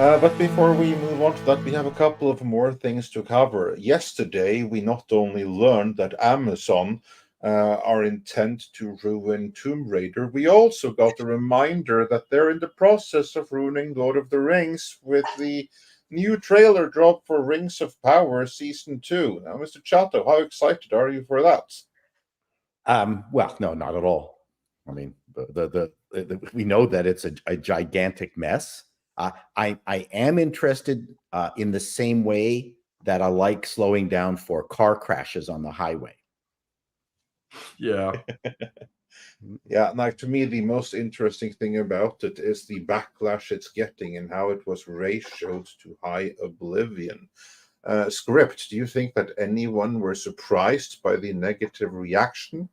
But before we move on to that, we have a couple of more things to cover. Yesterday, we not only learned that Amazon are intent to ruin Tomb Raider, we also got a reminder that they're in the process of ruining Lord of the Rings with the new trailer drop for Rings of Power Season 2. Now, Mr. Chato, how excited are you for that? Well, no, not at all. I mean, we know that it's a gigantic mess. I am interested in the same way that I like slowing down for car crashes on the highway. Yeah. Yeah, like to me, the most interesting thing about it is the backlash it's getting and how it was ratioed to high oblivion. Script, do you think that anyone were surprised by the negative reaction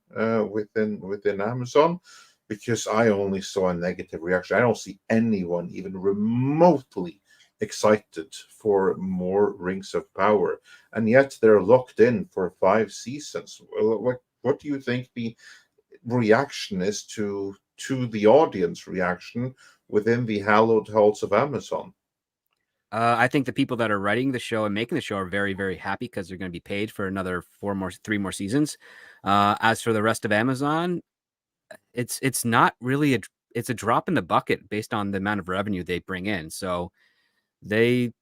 within Amazon? Because I only saw a negative reaction. I don't see anyone even remotely excited for more Rings of Power, and yet they're locked in for 5 seasons. What do you think the reaction is to the audience reaction within the hallowed halls of Amazon? I think the people that are writing the show and making the show are very, very happy because they're going to be paid for another 3 more seasons. As for the rest of Amazon, it's not really it's a drop in the bucket based on the amount of revenue they bring in. So they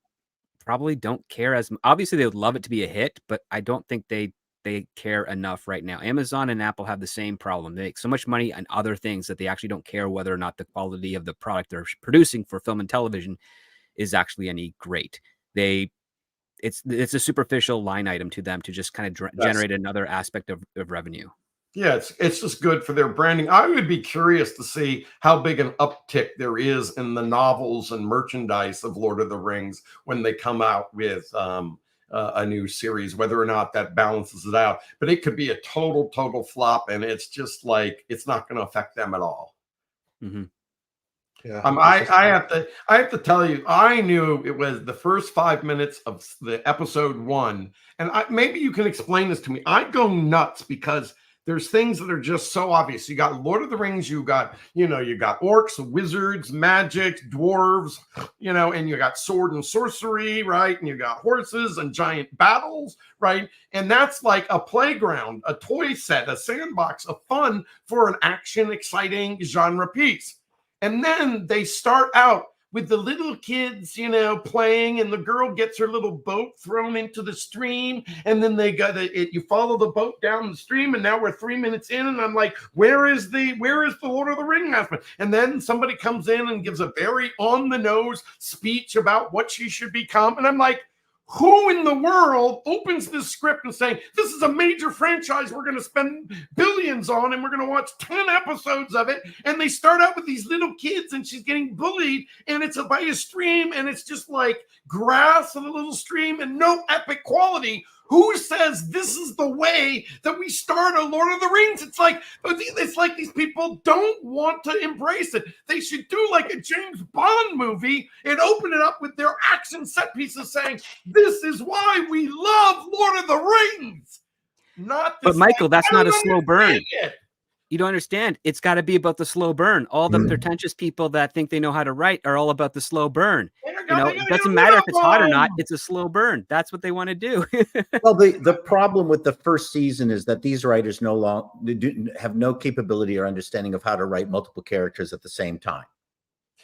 probably don't care as obviously they would love it to be a hit, but I don't think they care enough right now. Amazon and Apple have the same problem. They make so much money on other things that they actually don't care whether or not the quality of the product they're producing for film and television is actually any great. It's a superficial line item to them to just kind of generate another aspect of revenue. Yeah, it's just good for their branding. I would be curious to see how big an uptick there is in the novels and merchandise of Lord of the Rings when they come out with a new series, whether or not that balances it out. But it could be a total flop, and it's just like it's not going to affect them at all. Mm-hmm. Yeah, I have to tell you, I knew it was the first 5 minutes of the episode 1, and maybe you can explain this to me. I go nuts because there's things that are just so obvious. You got Lord of the Rings, you got orcs, wizards, magic, dwarves, and you got sword and sorcery, right? And you got horses and giant battles, right? And that's like a playground, a toy set, a sandbox of fun for an action, exciting genre piece. And then they start out with the little kids, playing, and the girl gets her little boat thrown into the stream, and then they got it. You follow the boat down the stream, and now we're 3 minutes in, and I'm like, where is the Lord of the Ring husband? And then somebody comes in and gives a very on the nose speech about what she should become, and I'm like, who in the world opens this script and saying, this is a major franchise we're going to spend billions on and we're going to watch 10 episodes of it? And they start out with these little kids and she's getting bullied and it's by a stream and it's just like grass and a little stream and no epic quality. Who says this is the way that we start a Lord of the Rings? It's like these people don't want to embrace it. They should do like a James Bond movie and open it up with their action set pieces saying, this is why we love Lord of the Rings. But Michael, that's not a slow burn. You don't understand. It's got to be about the slow burn. All the pretentious people that think they know how to write are all about the slow burn. It doesn't matter if it's hot or not. It's a slow burn. That's what they want to do. Well, the problem with the first season is that these writers have no capability or understanding of how to write multiple characters at the same time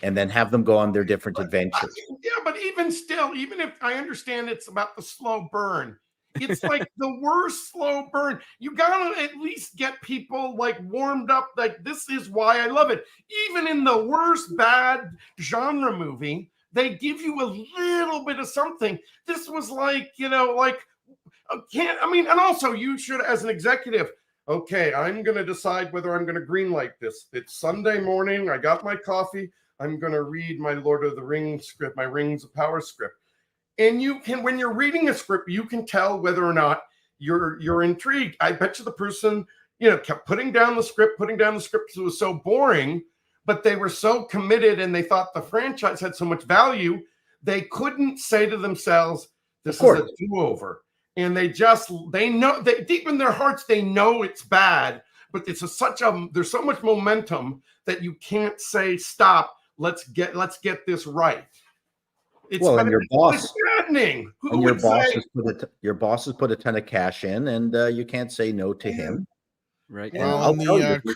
and then have them go on their different adventures. Yeah, but even still, even if I understand it's about the slow burn, it's like the worst slow burn. You gotta at least get people like warmed up. Like, this is why I love it. Even in the worst bad genre movie, they give you a little bit of something. This was like, and also you should, as an executive, okay, I'm going to decide whether I'm going to greenlight this. It's Sunday morning. I got my coffee. I'm going to read my Lord of the Rings script, my Rings of Power script. And you can, when you're reading a script, you can tell whether or not you're intrigued. I bet you the person, kept putting down the script because it was so boring, but they were so committed and they thought the franchise had so much value, they couldn't say to themselves, this is a do-over. And they know, deep in their hearts, they know it's bad, but there's so much momentum that you can't say, stop, let's get this right. It's Well, and it's maddening. Who would say? Your boss has put a ton of cash in, and you can't say no to him. Right. Yeah. Well, I'll and tell the you,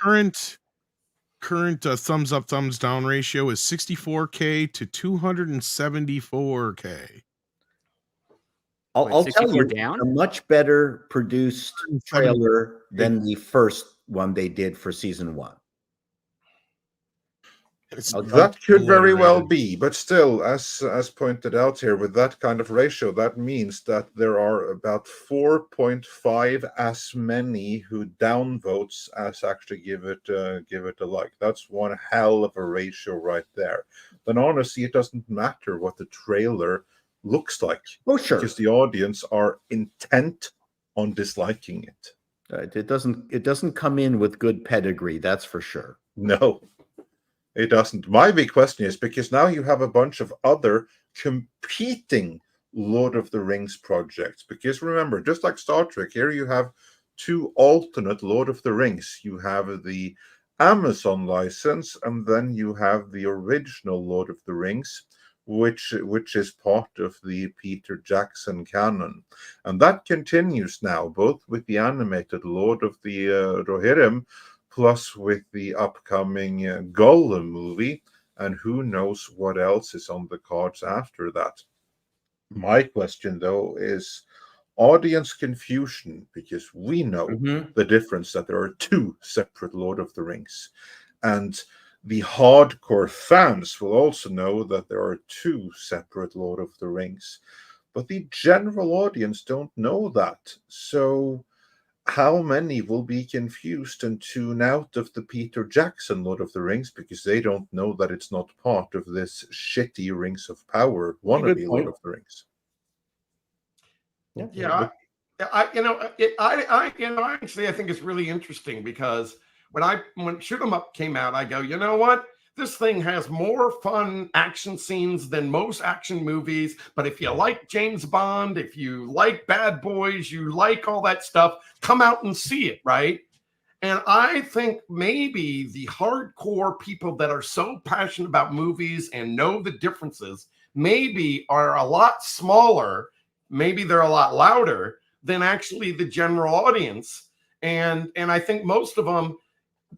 current thumbs up, thumbs down ratio is 64K to 274K. I'll tell 64 you, down? a much better produced 170. trailer than the first one they did for season 1. That could very well Obliterated. be, but still, as pointed out here, with that kind of ratio, that means that there are about 4.5 as many who downvotes as actually give it a like. That's one hell of a ratio right there. Then honestly, it doesn't matter what the trailer looks like. Oh, sure. Because the audience are intent on disliking it. It doesn't come in with good pedigree, that's for sure. No. It doesn't. My big question is because now you have a bunch of other competing Lord of the Rings projects. Because remember, just like Star Trek, here you have 2 alternate Lord of the Rings. You have the Amazon license, and then you have the original Lord of the Rings, which is part of the Peter Jackson canon. And that continues now, both with the animated Lord of the Rohirrim, plus with the upcoming Gollum movie, and who knows what else is on the cards after that. My question, though, is audience confusion, because we know the difference that there are 2 separate Lord of the Rings. And the hardcore fans will also know that there are 2 separate Lord of the Rings. But the general audience don't know that. So how many will be confused and tune out of the Peter Jackson Lord of the Rings because they don't know that it's not part of this shitty Rings of Power wannabe Lord of the Rings? Yeah, I actually I think it's really interesting because when Shoot 'Em Up came out, I go, you know what? This thing has more fun action scenes than most action movies. But if you like James Bond, if you like Bad Boys, you like all that stuff, come out and see it, right? And I think maybe the hardcore people that are so passionate about movies and know the differences maybe are a lot smaller. Maybe they're a lot louder than actually the general audience. And I think most of them,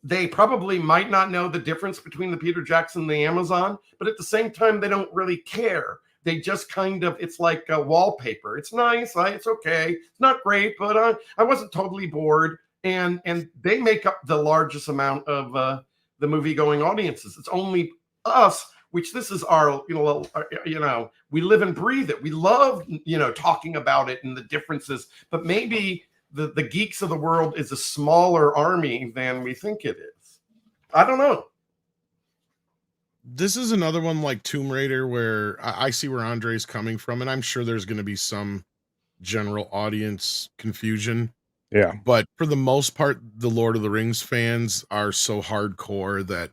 they probably might not know the difference between the Peter Jackson and the Amazon, but at the same time, they don't really care. They just kind of, it's like a wallpaper. It's nice. It's okay. It's not great, but I wasn't totally bored. And they make up the largest amount of the movie going audiences. It's only us, which this is our, we live and breathe it. We love, talking about it and the differences, but maybe the geeks of the world is a smaller army than we think it is. I don't know. This is another one like Tomb Raider where I see where Andre's coming from, and I'm sure there's going to be some general audience confusion. Yeah. But for the most part, the Lord of the Rings fans are so hardcore that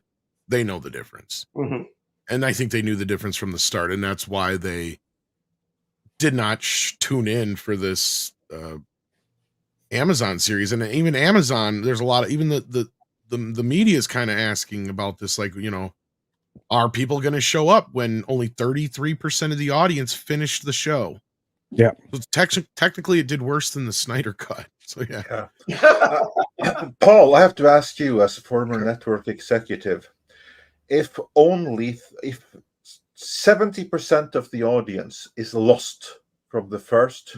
they know the difference. Mm-hmm. And I think they knew the difference from the start, and that's why they did not tune in for this Amazon series. And even Amazon, there's a lot of, even the media is kind of asking about this, like, are people going to show up when only 33% of the audience finished the show? Yeah. So technically it did worse than the Snyder cut. So yeah. Paul, I have to ask you, as a former network executive, if 70% of the audience is lost from the first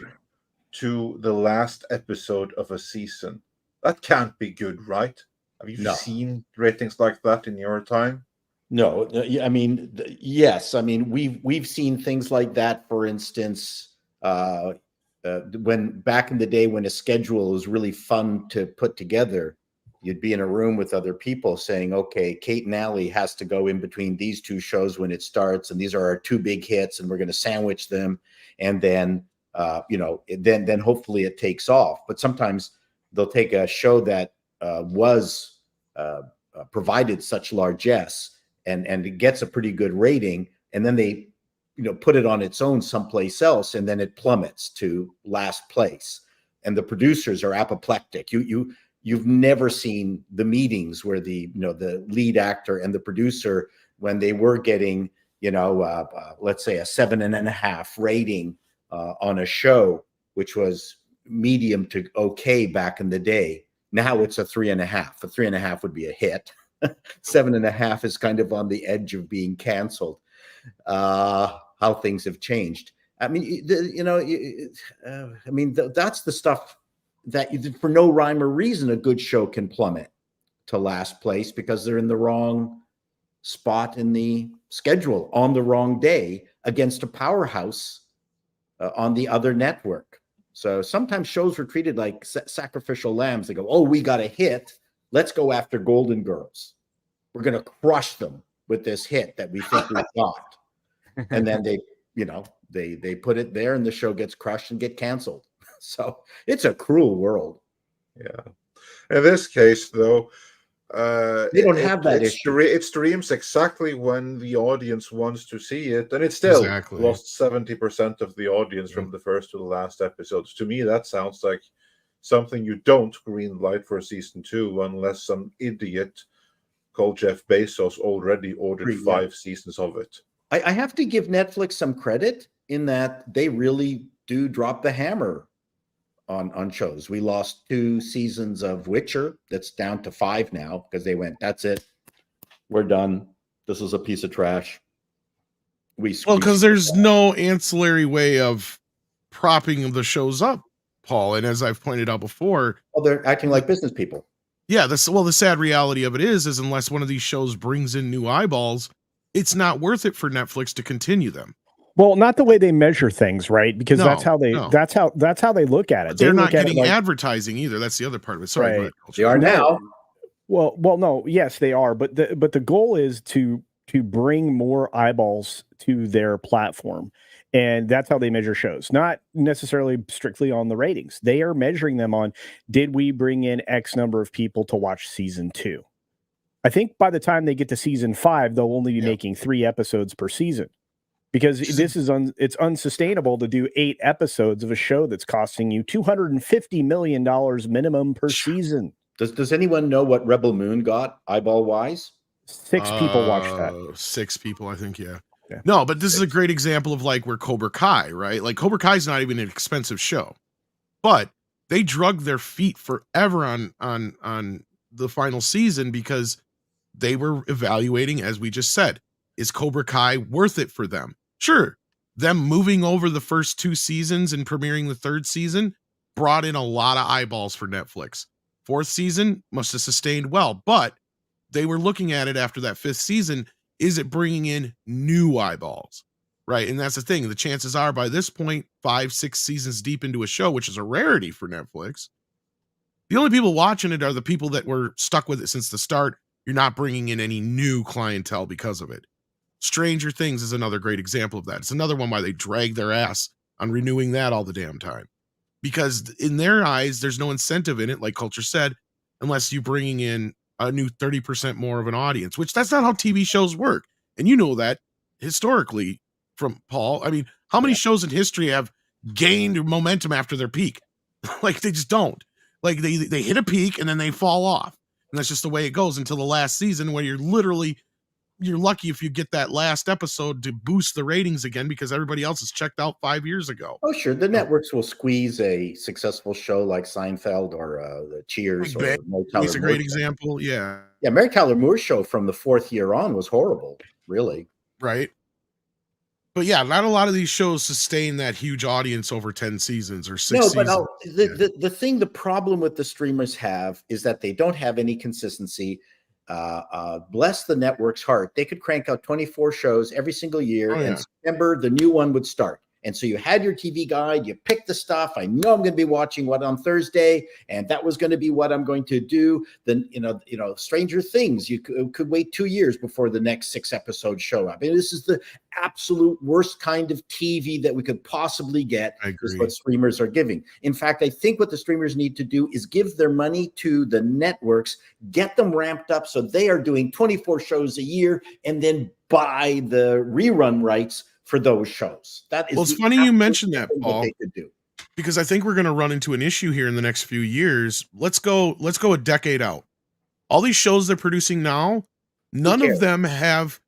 to the last episode of a season, that can't be good, right? Have you seen ratings like that in your time? No, I mean, yes. I mean, we've seen things like that. For instance, when back in the day when a schedule was really fun to put together, you'd be in a room with other people saying, okay, Kate and Allie has to go in between these 2 shows when it starts, and these are our 2 big hits, and we're going to sandwich them, and then then hopefully it takes off. But sometimes they'll take a show that was provided such largesse and it gets a pretty good rating, and then they put it on its own someplace else, and then it plummets to last place, and the producers are apoplectic. You've never seen the meetings where the lead actor and the producer, when they were getting let's say a 7.5 rating on a show, which was medium to okay back in the day. Now it's a 3.5. A 3.5 would be a hit. 7.5 is kind of on the edge of being canceled. How things have changed. I mean, that's the stuff that for no rhyme or reason, a good show can plummet to last place because they're in the wrong spot in the schedule on the wrong day against a powerhouse on the other network. So sometimes shows were treated like sacrificial lambs. They go, oh, we got a hit. Let's go after Golden Girls. We're going to crush them with this hit that we think we got. And then they put it there and the show gets crushed and get canceled. So it's a cruel world. Yeah. In this case, though, they don't have that issue. It streams exactly when the audience wants to see it, and it still lost 70% of the audience from the first to the last episodes. To me, that sounds like something you don't green light for season 2 unless some idiot called Jeff Bezos already ordered 5 seasons of it. I have to give Netflix some credit in that they really do drop the hammer on shows. We lost 2 seasons of Witcher. That's down to 5 now because they went, that's it. We're done. This is a piece of trash. Because there's no ancillary way of propping the shows up, Paul. And as I've pointed out before, they're acting like business people. Yeah, the sad reality of it is unless one of these shows brings in new eyeballs, it's not worth it for Netflix to continue them. Well, not the way they measure things, right? Because that's how they look at it. They're not getting advertising either. That's the other part of it. Sorry, right. They are now. Well, no, yes, they are. But the goal is to bring more eyeballs to their platform. And that's how they measure shows, not necessarily strictly on the ratings. They are measuring them on, did we bring in X number of people to watch season 2? I think by the time they get to season 5, they'll only be making 3 episodes per season. Because this is it's unsustainable to do 8 episodes of a show that's costing you $250 million minimum per season. Does anyone know what Rebel Moon got eyeball wise? 6 people watched that. 6 people, I think. Yeah. No, but this is a great example of like where Cobra Kai, right? Like Cobra Kai is not even an expensive show, but they drug their feet forever on the final season because they were evaluating, as we just said, is Cobra Kai worth it for them? Sure. Them moving over the first 2 seasons and premiering the 3rd season brought in a lot of eyeballs for Netflix. 4th season must have sustained well, but they were looking at it after that 5th season. Is it bringing in new eyeballs? Right. And that's the thing. The chances are by this point, 5-6 seasons deep into a show, which is a rarity for Netflix, the only people watching it are the people that were stuck with it since the start. You're not bringing in any new clientele because of it. Stranger Things is another great example of that. It's another one why they drag their ass on renewing that all the damn time. Because in their eyes, there's no incentive in it, like Culture said, unless you're bringing in a new 30% more of an audience, which that's not how TV shows work. And you know that historically from Paul. I mean, how many shows in history have gained momentum after their peak? Like they just don't. Like they hit a peak and then they fall off. And that's just the way it goes until the last season where you're lucky if you get that last episode to boost the ratings again because everybody else has checked out 5 years ago. Oh, sure. The networks will squeeze a successful show like Seinfeld or the Cheers. It's a great example. Yeah. Yeah. Mary Tyler Moore's show from the 4th year on was horrible, really. Right. But yeah, not a lot of these shows sustain that huge audience over 10 seasons or 6 seasons. No, but the problem with the streamers have is that they don't have any consistency. Bless the network's heart. They could crank out 24 shows every single year, and September the new one would start. And so you had your TV guide, you picked the stuff. I know I'm going to be watching what on Thursday, and that was going to be what I'm going to do. Then, Stranger Things, you could wait 2 years before the next 6 episodes show up. And this is the absolute worst kind of TV that we could possibly get, is what streamers are giving. In fact, I think what the streamers need to do is give their money to the networks, get them ramped up so they are doing 24 shows a year, and then buy the rerun rights for those shows. That is it's funny you mentioned that, Paul, they could do. Because I think we're going to run into an issue here in the next few years. Let's go a decade out. All these shows they're producing now, none of them have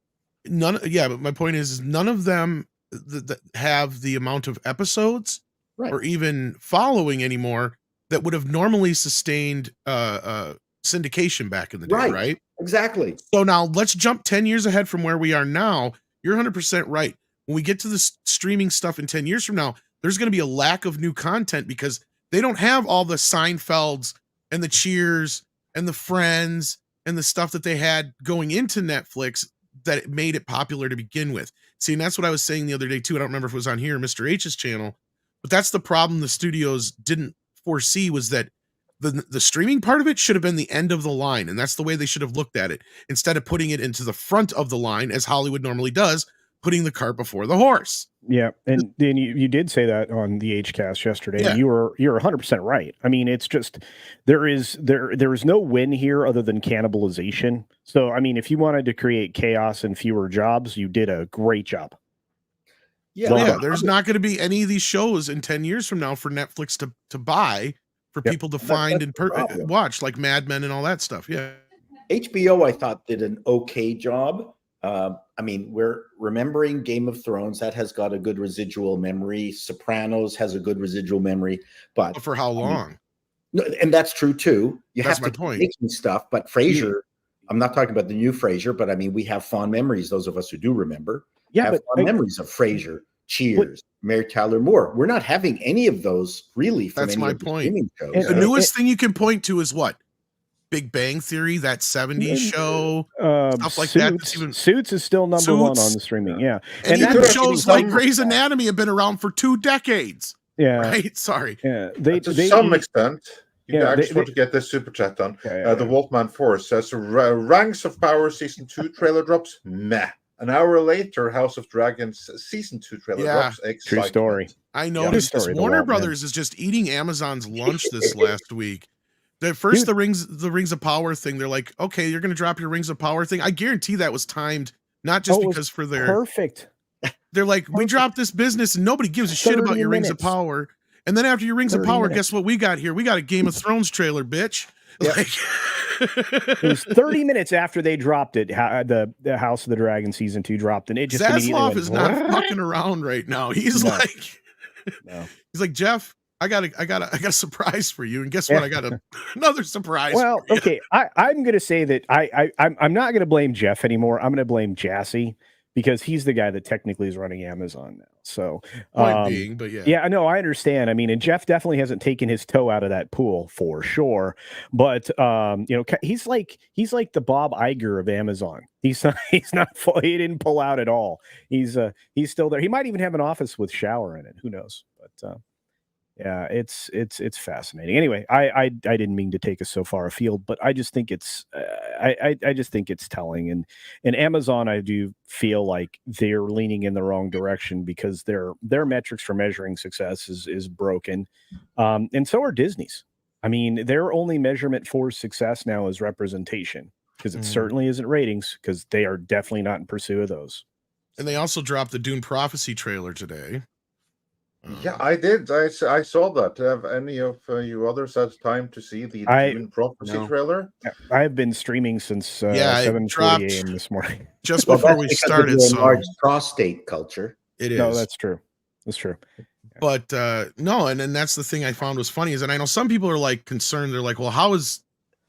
But my point is none of them that have the amount of episodes Right. or even following anymore that would have normally sustained syndication back in the day, right? Exactly. So now let's jump 10 years ahead from where we are now. You're 100% right. When we get to this streaming stuff in 10 years from now, there's going to be a lack of new content because they don't have all the Seinfelds and the Cheers and the Friends and the stuff that they had going into Netflix that made it popular to begin with. See, and that's what I was saying the other day too. I don't remember if it was on here or Mr. H's channel, but that's the problem the studios didn't foresee, was that the streaming part of it should have been the end of the line, and that's the way they should have looked at it, instead of putting it into the front of the line as Hollywood normally does, putting the cart before the horse. Yeah, and then you did say that on the HCast yesterday. Yeah. And you're 100% right. I mean, it's just there is no win here other than cannibalization. So I mean, if you wanted to create chaos and fewer jobs, you did a great job. Yeah. There's not going to be any of these shows in 10 years from now for Netflix to buy for people to find and watch, like Mad Men and all that stuff. Yeah. HBO, I thought, did an okay job. I mean, we're remembering Game of Thrones. That has got a good residual memory. Sopranos has a good residual memory. But For how long? No, and that's true too. That's have my to point. keep making stuff. But Frasier, I'm not talking about the new Frasier, but I mean, we have fond memories. Those of us who do remember have fond memories of Frasier, Cheers, Mary Tyler Moore. We're not having any of those really. From That's any my of the point. streaming shows. The newest thing you can point to is what? Big Bang Theory, that 70s show, stuff like that. Suits is still number one on the streaming. Yeah. And even shows like Grey's Anatomy have been around for 2 decades. Yeah. Right? Sorry. Yeah. To some extent. I just want to get this super chat done. The Wolfman Force says Ranks of Power Season 2 trailer drops. Meh. An hour later, House of Dragons Season 2 trailer drops. True story. I noticed this. Warner Brothers is just eating Amazon's lunch this last week. The Rings of Power thing, they're like, okay, you're going to drop your Rings of Power thing. I guarantee that was timed, not just because for their perfect. They're like, we dropped this business and nobody gives a shit about your Rings of Power. And then after your Rings of Power, guess what we got here? We got a Game of Thrones trailer, bitch. Yep. It was 30 minutes after they dropped it. The House of the Dragon season 2 dropped, and it just Zaslav is not fucking around right now. He's he's like, Jeff, I got a surprise for you, and guess what? I got another surprise. Well, okay, I'm going to say that I'm not going to blame Jeff anymore. I'm going to blame Jassy, because he's the guy that technically is running Amazon now. So, but yeah, no, I understand. I mean, and Jeff definitely hasn't taken his toe out of that pool for sure. But he's like the Bob Iger of Amazon. He didn't pull out at all. He's still there. He might even have an office with shower in it. Who knows? But yeah, it's fascinating. Anyway, I didn't mean to take us so far afield, but I just think it's I just think it's telling. And Amazon, I do feel like they're leaning in the wrong direction, because their metrics for measuring success is broken, and so are Disney's. I mean, their only measurement for success now is representation, because it certainly isn't ratings, because they are definitely not in pursuit of those. And they also dropped the Dune Prophecy trailer today. Yeah, I did. I saw that. Have any of you others had time to see the Dune Prophecy trailer? I have been streaming since 7:40 a.m. this morning. Just before we started. So large prostate culture. It is. No, that's true. That's true. But no, and then that's the thing I found was funny is, and I know some people are like concerned. They're like, well, how is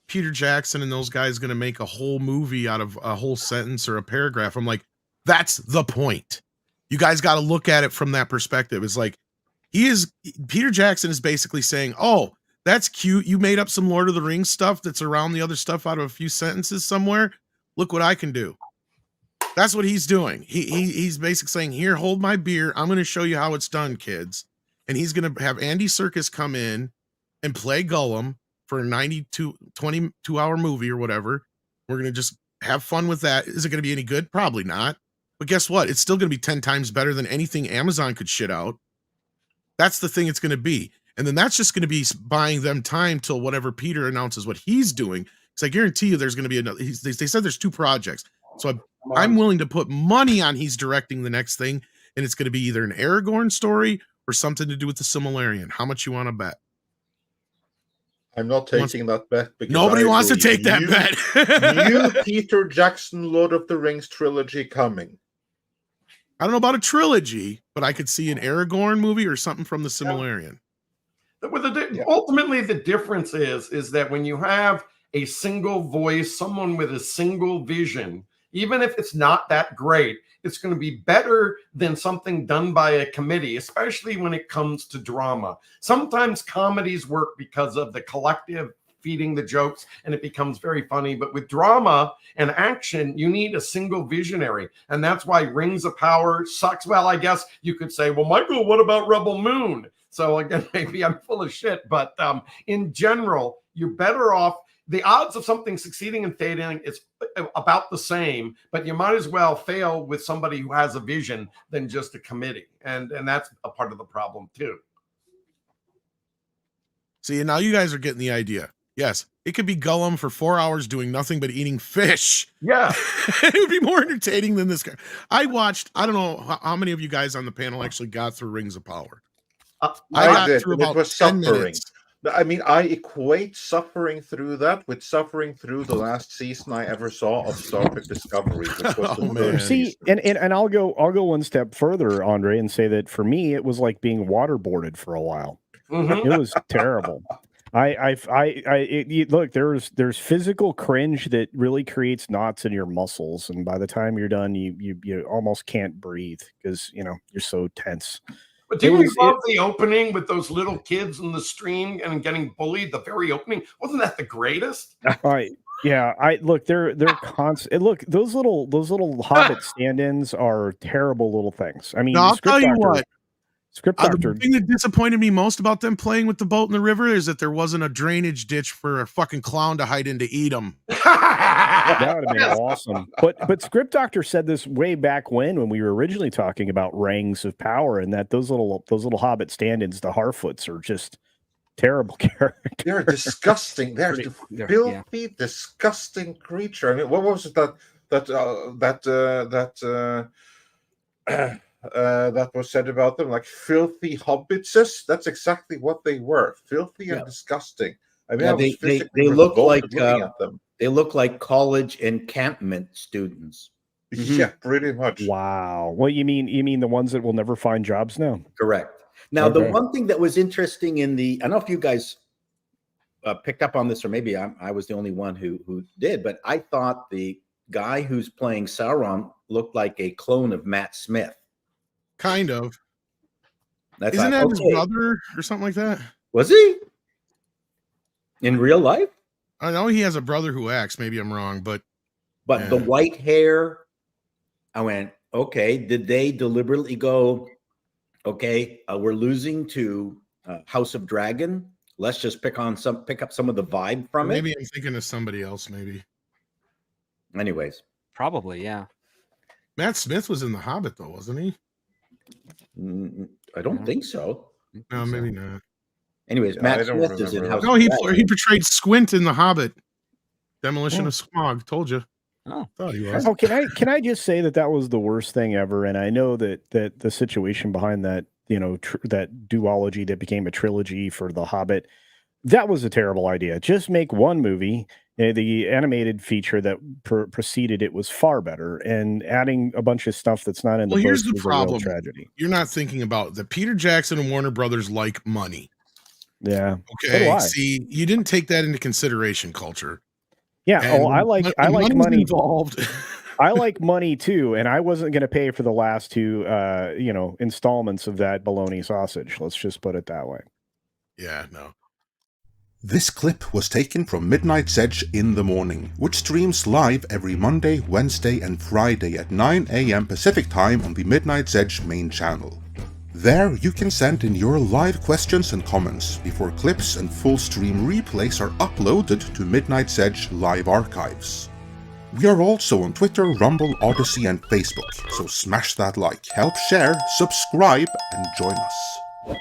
Peter Jackson and those guys going to make a whole movie out of a whole sentence or a paragraph? I'm like, that's the point. You guys got to look at it from that perspective. It's like, Peter Jackson is basically saying, oh, that's cute. You made up some Lord of the Rings stuff that's around the other stuff out of a few sentences somewhere. Look what I can do. That's what he's doing. He's basically saying, here, hold my beer. I'm going to show you how it's done, kids. And he's going to have Andy Serkis come in and play Gollum for a 22-hour movie or whatever. We're going to just have fun with that. Is it going to be any good? Probably not. But guess what? It's still going to be 10 times better than anything Amazon could shit out. That's the thing it's going to be. And then that's just going to be buying them time till whatever Peter announces what he's doing. Because I guarantee you there's going to be another. They said there's 2 projects. So I'm willing to put money on he's directing the next thing. And it's going to be either an Aragorn story or something to do with the Silmarillion. How much you want to bet? I'm not taking that bet because Nobody I wants to believe take that bet. new Peter Jackson Lord of the Rings trilogy coming. I don't know about a trilogy, but I could see an Aragorn movie or something from the Silmarillion. Ultimately, the difference is that when you have a single voice, someone with a single vision, even if it's not that great, it's going to be better than something done by a committee, especially when it comes to drama. Sometimes comedies work because of the collective feeding the jokes and it becomes very funny. But with drama and action, you need a single visionary. And that's why Rings of Power sucks. Well, I guess you could say, well, Michael, what about Rebel Moon? So again, maybe I'm full of shit. But in general, you're better off. The odds of something succeeding and failing is about the same, but you might as well fail with somebody who has a vision than just a committee. And that's a part of the problem too. See, now you guys are getting the idea. Yes, it could be Gollum for 4 hours doing nothing but eating fish. Yeah. It would be more entertaining than this guy. I don't know how many of you guys on the panel actually got through Rings of Power. I got did, through and it about was 10 suffering. minutes. I mean, I equate suffering through that with suffering through the last season I ever saw of Star Trek Discovery, which was the Oh, third man. See, season. and I'll go one step further, Andre, and say that for me, it was like being waterboarded for a while. Mhm. It was terrible. Look, there's physical cringe that really creates knots in your muscles, and by the time you're done, you almost can't breathe because you're so tense. But didn't you love the opening with those little kids in the stream and getting bullied? The very opening, wasn't that the greatest? Look, they're constant. Look, those little Hobbit stand-ins are terrible little things. I mean, Now, I'll tell you what. Script Doctor. The thing that disappointed me most about them playing with the boat in the river is that there wasn't a drainage ditch for a fucking clown to hide in to eat them. That would have been awesome. But Script Doctor said this way back when we were originally talking about Rings of Power, and that those little Hobbit stand-ins, the Harfoots, are just terrible characters. They're disgusting. They're filthy, disgusting creature. I mean, what was it that was said about them? Like filthy hobbitses. That's exactly what they were. Filthy and disgusting. I mean, they look like looking at them. They look like college encampment students. Yeah, pretty much. Wow. Well, you mean the ones that will never find jobs now? Correct. Now, the one thing that was interesting I don't know if you guys picked up on this, or maybe I was the only one who did, but I thought the guy who's playing Sauron looked like a clone of Matt Smith. Kind of. Isn't that his brother or something like that? Was he? In real life? I know he has a brother who acts. Maybe I'm wrong, but the white hair, I went, okay, did they deliberately go, okay, we're losing to House of Dragon. Let's just pick up some of the vibe from it. Maybe I'm thinking of somebody else, maybe. Anyways. Probably, yeah. Matt Smith was in The Hobbit, though, wasn't he? I don't think so. No, maybe not. Anyways, Matt Smith is in House. No, he portrayed Squint in The Hobbit. Demolition of Smog. Told you. Oh, thought he was. Oh, can I just say that was the worst thing ever? And I know that the situation behind that, that duology that became a trilogy for The Hobbit, that was a terrible idea. Just make one movie. The animated feature that preceded it was far better, and adding a bunch of stuff that's not in the books was a real tragedy. You're not thinking about that. Peter Jackson and Warner Brothers like money. Yeah. Okay. See, you didn't take that into consideration, culture. Yeah. And I like money involved. I like money too, and I wasn't going to pay for the last two, installments of that bologna sausage. Let's just put it that way. Yeah. No. This clip was taken from Midnight's Edge in the Morning, which streams live every Monday, Wednesday, and Friday at 9 a.m. Pacific Time on the Midnight's Edge main channel. There, you can send in your live questions and comments before clips and full stream replays are uploaded to Midnight's Edge live archives. We are also on Twitter, Rumble, Odyssey, and Facebook, so smash that like, help share, subscribe, and join us.